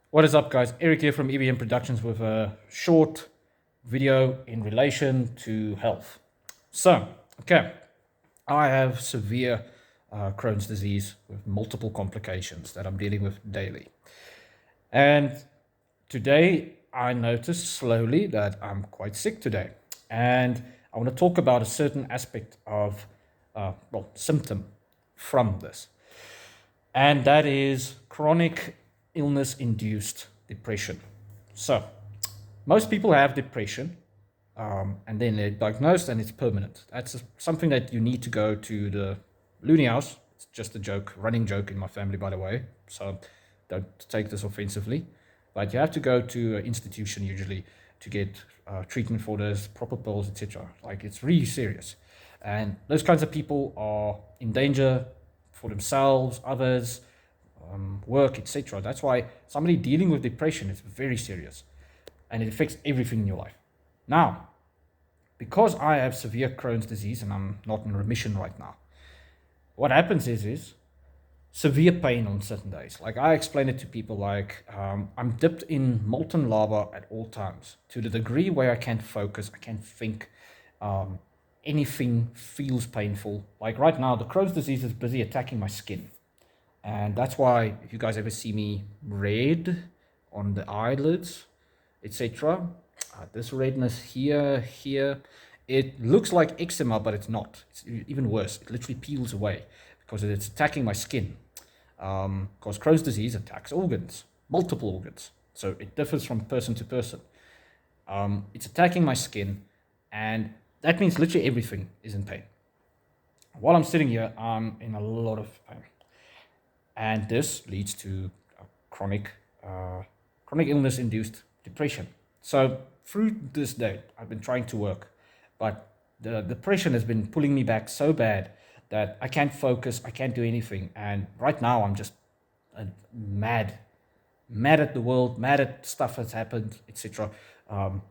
What is up, guys? Eric here from EBM Productions with a short video in relation to health. So, okay, I have severe Crohn's disease with multiple complications that I'm dealing with daily. And today I noticed slowly that I'm quite sick today. And I want to talk about a certain aspect of, symptom from this. And that is chronic illness induced depression. So, most people have depression and then they're diagnosed and it's permanent. That's something that you need to go to the loony house. It's just a joke, running joke in my family, by the way. So, don't take this offensively. But you have to go to an institution usually to get treatment for this, proper pills, etc. Like it's really serious. And those kinds of people are in danger for themselves, others, work, etc. That's why somebody dealing with depression is very serious and it affects everything in your life. Now, because I have severe Crohn's disease and I'm not in remission right now, what happens is severe pain on certain days. Like I explain it to people like I'm dipped in molten lava at all times to the degree where I can't focus, I can't think. Anything feels painful. Like right now, the Crohn's disease is busy attacking my skin. And that's why if you guys ever see me red on the eyelids, etc., this redness here, it looks like eczema, but it's not. It's even worse. It literally peels away because it's attacking my skin. Because Crohn's disease attacks organs, multiple organs. So it differs from person to person. It's attacking my skin, and that means literally everything is in pain. While I'm sitting here, I'm in a lot of pain. And this leads to chronic illness-induced depression. So through this day, I've been trying to work, but the depression has been pulling me back so bad that I can't focus, I can't do anything. And right now, I'm just mad at the world, mad at stuff that's happened, etc. And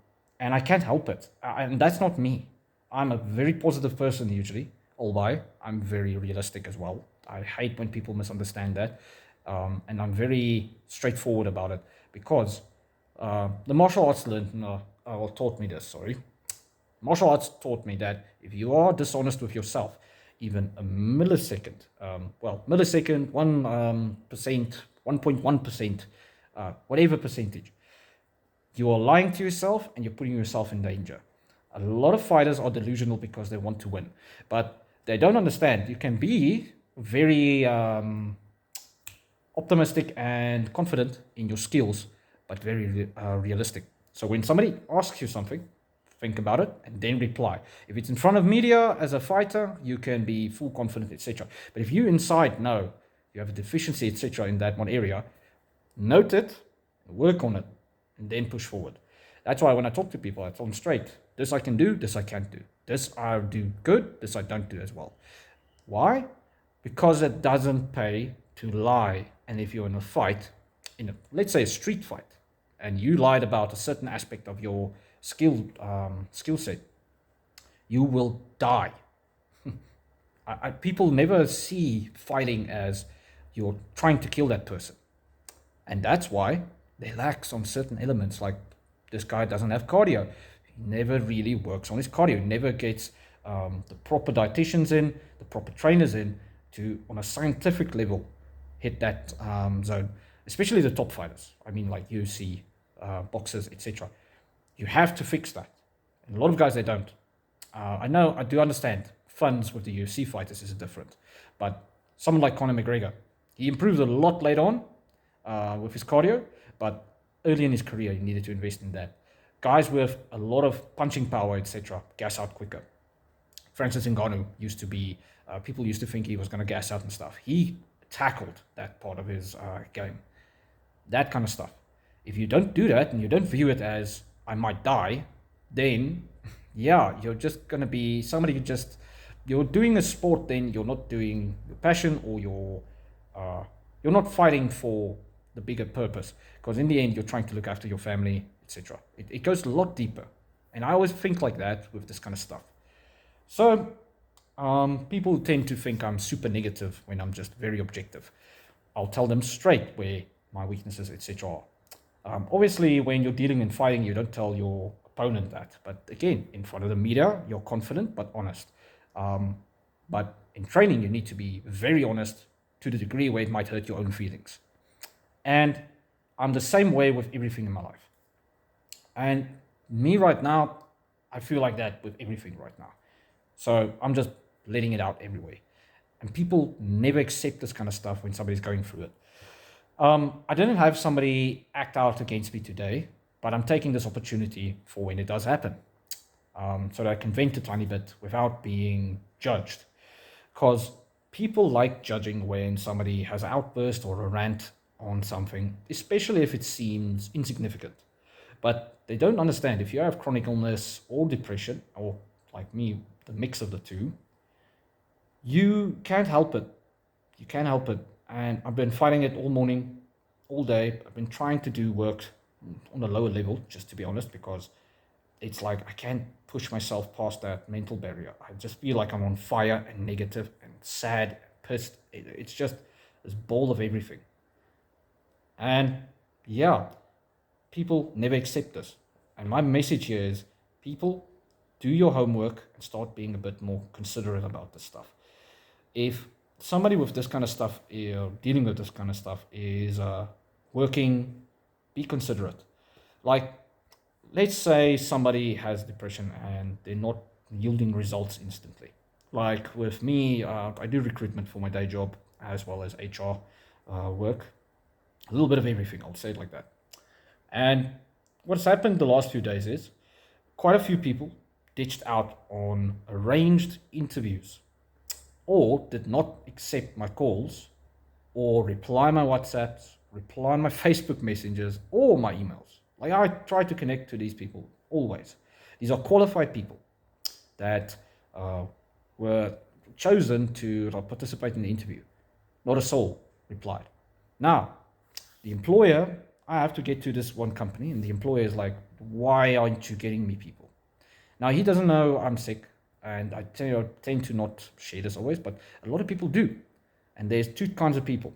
I can't help it. And that's not me. I'm a very positive person usually, although I'm very realistic as well. I hate when people misunderstand that. And I'm very straightforward about it because the martial arts taught me this, sorry. Martial arts taught me that if you are dishonest with yourself, even a millisecond, 1%, 1.1%, whatever percentage, you are lying to yourself and you're putting yourself in danger. A lot of fighters are delusional because they want to win, but they don't understand. You can be very optimistic and confident in your skills, but very realistic. So when somebody asks you something, think about it and then reply. If it's in front of media as a fighter, you can be full confident, etc. But if you inside know you have a deficiency, etc., in that one area, note it, work on it, and then push forward. That's why when I talk to people, I tell them straight, this I can do, this I can't do. This I do good, this I don't do as well. Why? Because it doesn't pay to lie. And if you're in a fight, let's say a street fight, and you lied about a certain aspect of your skill set, you will die. People never see fighting as you're trying to kill that person. And that's why they lack on certain elements. Like this guy doesn't have cardio. He never really works on his cardio. He never gets the proper dietitians in, the proper trainers in to, on a scientific level, hit that zone. Especially the top fighters. I mean, like UFC, boxers, etc. You have to fix that. And a lot of guys, they don't. I do understand funds with the UFC fighters is different. But someone like Conor McGregor, he improved a lot later on with his cardio, but early in his career, he needed to invest in that. Guys with a lot of punching power, etc., gas out quicker. Francis Ngannou used to be, people used to think he was going to gas out and stuff. He tackled that part of his game. That kind of stuff. If you don't do that and you don't view it as, I might die, then, yeah, you're just going to be somebody you're doing a sport, then you're not doing your passion, or you're not fighting for the bigger purpose. Because in the end, you're trying to look after your family, etc. It goes a lot deeper. And I always think like that with this kind of stuff. So people tend to think I'm super negative when I'm just very objective. I'll tell them straight where my weaknesses, etc. are. Obviously, when you're dealing in fighting, you don't tell your opponent that. But again, in front of the media, you're confident but honest. Um, but in training, you need to be very honest to the degree where it might hurt your own feelings. And I'm the same way with everything in my life. And me right now, I feel like that with everything right now. So I'm just letting it out everywhere. And people never accept this kind of stuff when somebody's going through it. I didn't have somebody act out against me today, but I'm taking this opportunity for when it does happen, so that I can vent a tiny bit without being judged. Because people like judging when somebody has an outburst or a rant on something, especially if it seems insignificant. But they don't understand if you have chronic illness or depression, or like me, the mix of the two, you can't help it. You can't help it. And I've been fighting it all morning, all day. I've been trying to do work on a lower level, just to be honest, because it's like I can't push myself past that mental barrier. I just feel like I'm on fire and negative and sad, pissed. It's just this ball of everything. And yeah, people never accept this. And my message here is people, do your homework and start being a bit more considerate about this stuff. If somebody with this kind of stuff, dealing with this kind of stuff, is working, be considerate. Like, let's say somebody has depression and they're not yielding results instantly. Like with me, I do recruitment for my day job as well as HR work. A little bit of everything, I'll say it like that. And what's happened the last few days is quite a few people ditched out on arranged interviews or did not accept my calls or reply my WhatsApps, reply my Facebook messages or my emails. Like I try to connect to these people always. These are qualified people that were chosen to participate in the interview. Not a soul replied. Now, the employer, I have to get to this one company, and the employer is like, why aren't you getting me people? Now, he doesn't know I'm sick, and I tend to not share this always, but a lot of people do. And there's two kinds of people.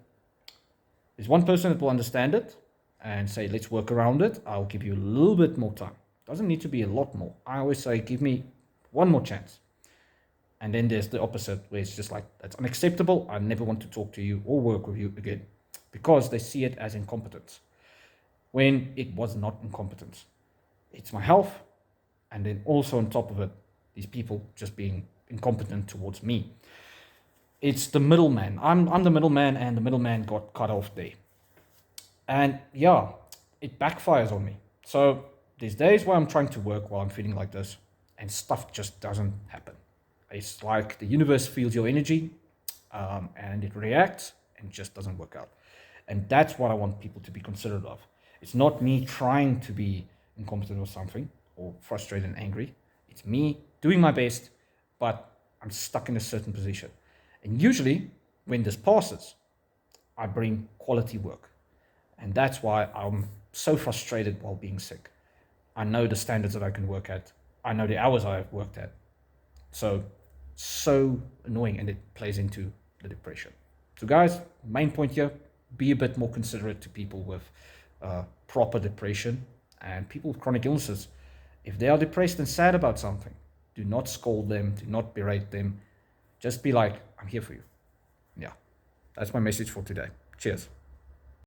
There's one person that will understand it and say, let's work around it. I'll give you a little bit more time. Doesn't need to be a lot more. I always say, give me one more chance. And then there's the opposite, where it's just like, that's unacceptable. I never want to talk to you or work with you again, because they see it as incompetence when it was not incompetence. It's my health. And then also on top of it, these people just being incompetent towards me. It's the middleman. I'm the middleman, and the middleman got cut off there. And yeah, it backfires on me. So there's days where I'm trying to work while I'm feeling like this, and stuff just doesn't happen. It's like the universe feels your energy, and it reacts and just doesn't work out. And that's what I want people to be considerate of. It's not me trying to be incompetent or something, or frustrated and angry. It's me doing my best, but I'm stuck in a certain position. And usually, when this passes, I bring quality work. And that's why I'm so frustrated while being sick. I know the standards that I can work at. I know the hours I've worked at. So annoying, and it plays into the depression. So guys, main point here, be a bit more considerate to people with proper depression and people with chronic illnesses. If they are depressed and sad about something, do not scold them, do not berate them. Just be like, I'm here for you. Yeah, that's my message for today. Cheers.